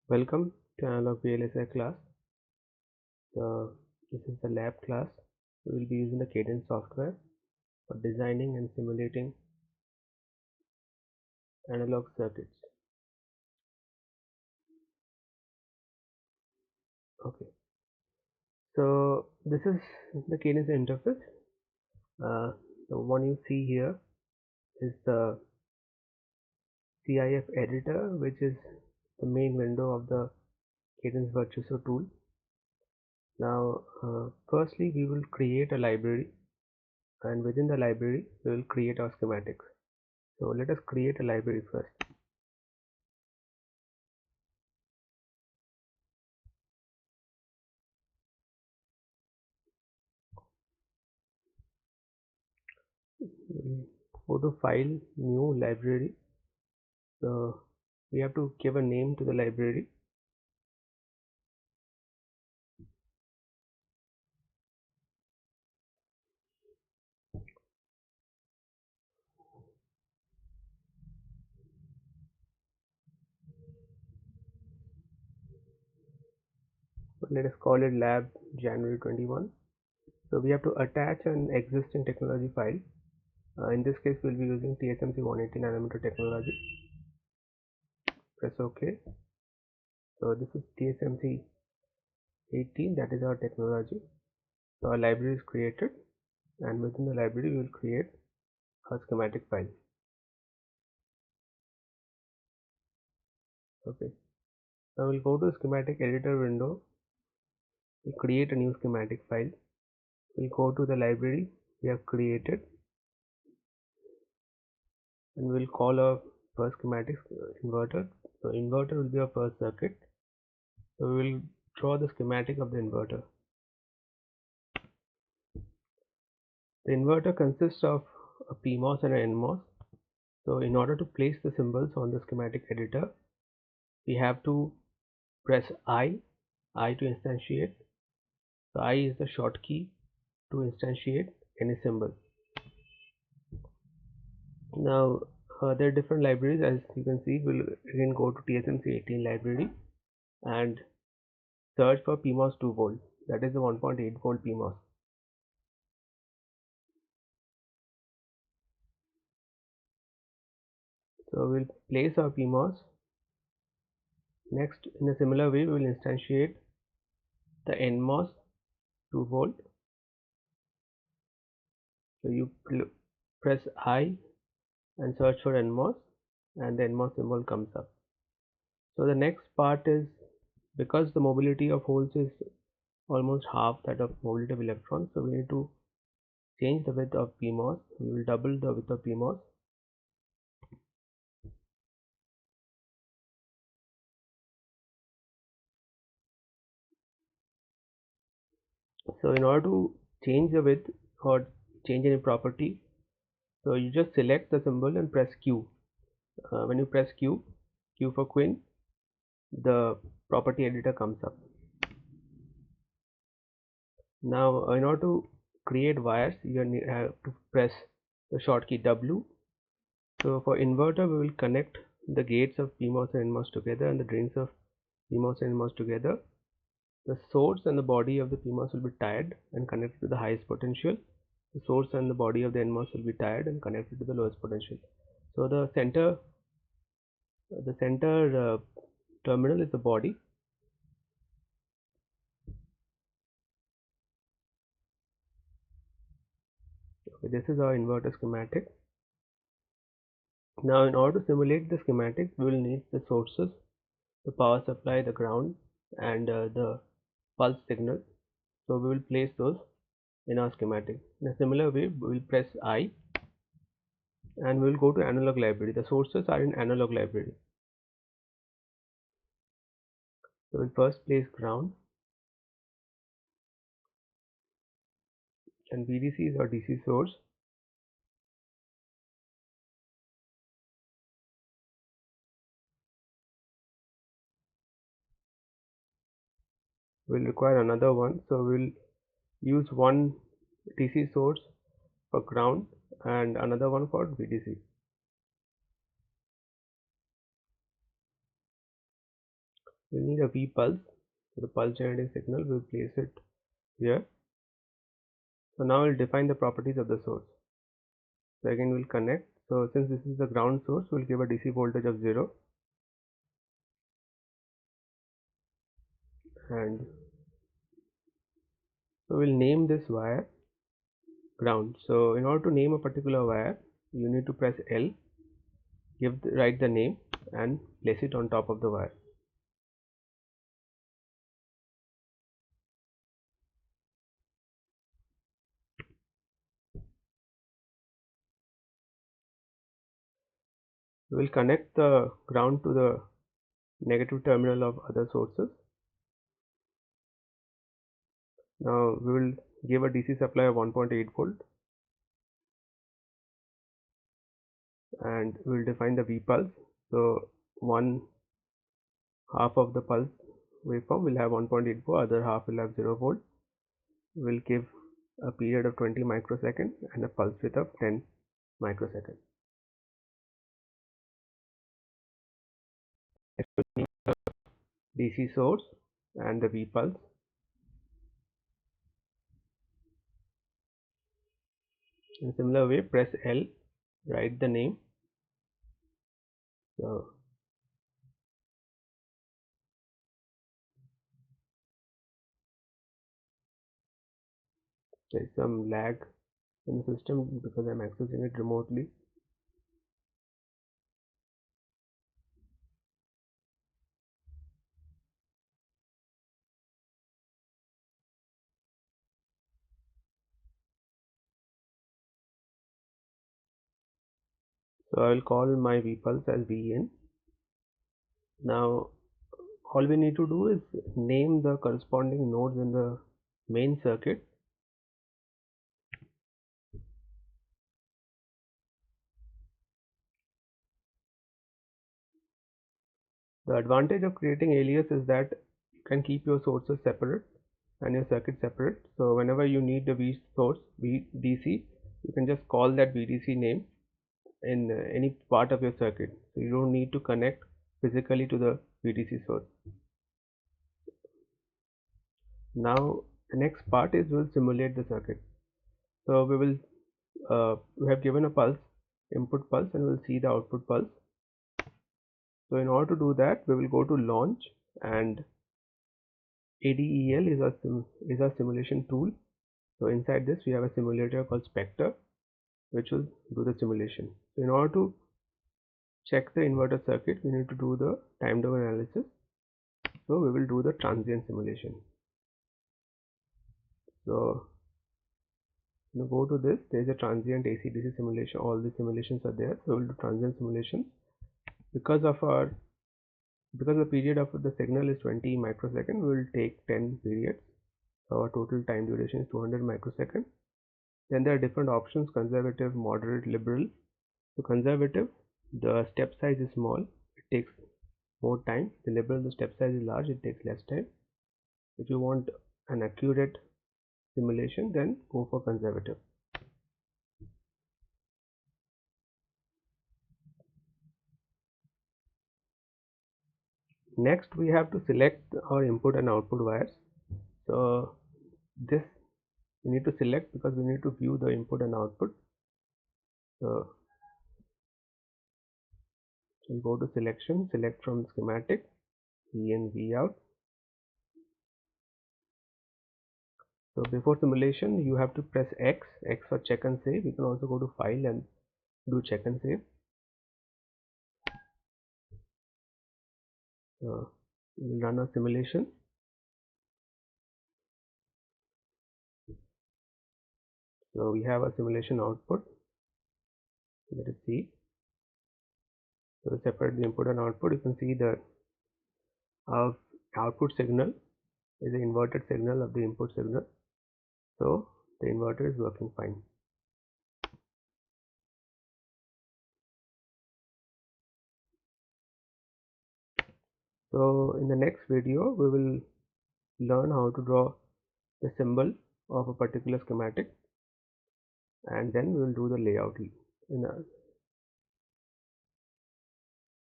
Welcome to Analog VLSI class. This is the lab class. We will be using the Cadence software for designing and simulating analog circuits. Okay, so this is the Cadence interface. The one you see here is the CIF editor, which is the main window of the Cadence Virtuoso tool. Now, firstly, we will create a library, and within the library, we will create our schematics. So let us create a library first. Go to File, New, Library. So we have to give a name to the library. So let us call it Lab January 21. So we have to attach an existing technology file. In this case, we'll be using TSMC 180 nanometer technology. Press OK. So this is TSMC 18, that is our technology. So our library is created, and within the library, we will create a schematic file. Okay. Now we'll go to the schematic editor window. We'll create a new schematic file. We'll go to the library we have created, and we'll call our first schematic inverter. So inverter will be our first circuit. So we will draw the schematic of the inverter. The inverter consists of a PMOS and an NMOS. So in order to place the symbols on the schematic editor, we have to press I to instantiate. So I is the short key to instantiate any symbol. Now there are different libraries. As you can see, we'll again go to TSMC 18 library and search for PMOS 2 volt, that is the 1.8 volt PMOS. So we'll place our PMOS. Next, in a similar way, we will instantiate the NMOS 2 volt. So you press I and search for NMOS, and the NMOS symbol comes up. So the next part is, because the mobility of holes is almost half that of mobility of electrons, so we need to change the width of PMOS. We will double the width of PMOS. So in order to change the width or change any property, so you just select the symbol and press Q. When you press Q for Queen, the property editor comes up. Now in order to create wires, you have to press the shortcut W. So for inverter, we will connect the gates of PMOS and NMOS together and the drains of PMOS and NMOS together. The source and the body of the PMOS will be tied and connected to the highest potential. The source and the body of the NMOS will be tied and connected to the lowest potential. So the center terminal is the body. Okay, this is our inverter schematic. Now in order to simulate the schematic, we will need the sources, the power supply, the ground, and the pulse signal. So we will place those in our schematic. In a similar way, we will press I and we will go to analog library. The sources are in analog library. So we'll first place ground, and VDC is our DC source. We'll require another one, so we'll use one DC source for ground and another one for VDC. we need a V pulse. So the pulse generating signal, we'll place it here. So now we'll define the properties of the source. So again we'll connect. So since this is the ground source, we'll give a DC voltage of 0, and so we'll name this wire ground. So in order to name a particular wire, you need to press L, write the name and place it on top of the wire. We will connect the ground to the negative terminal of other sources. Now we will give a DC supply of 1.8 volt, and we will define the V pulse. So one half of the pulse waveform will have 1.8 volt, other half will have 0 volt. We will give a period of 20 microseconds and a pulse width of 10 microseconds. DC source and the V pulse. In similar way, press L, write the name. So there is some lag in the system because I'm accessing it remotely. So I will call my V pulse as V in. Now all we need to do is name the corresponding nodes in the main circuit. The advantage of creating alias is that you can keep your sources separate and your circuit separate. So whenever you need the V source, VDC, you can just call that VDC name in any part of your circuit. So you don't need to connect physically to the VDC source. Now the next part is we'll simulate the circuit. So we have given a pulse, input pulse, and we'll see the output pulse. So in order to do that, we will go to launch, and ADEL is a simulation tool. So inside this we have a simulator called Spectre, which will do the simulation. So in order to check the inverter circuit, we need to do the time domain analysis. So we will do the transient simulation. So go to this, there is a transient AC/DC simulation. All the simulations are there. So we'll do transient simulation. Because the period of the signal is 20 microseconds, we will take 10 periods. So our total time duration is 200 microseconds. Then there are different options: conservative, moderate, liberal. So conservative, the step size is small, it takes more time. The liberal, the step size is large, it takes less time. If you want an accurate simulation, then go for conservative. Next we have to select our input and output wires. So this we need to select because we need to view the input and output. So we'll go to selection, select from schematic, V in, V out. So before simulation you have to press X for check and save. You can also go to file and do check and save. So we'll run a simulation. So we have a simulation output. Let us see. So we separate the input and output. You can see the output signal is the inverted signal of the input signal. So the inverter is working fine. So in the next video we will learn how to draw the symbol of a particular schematic, and then we will do the layout in a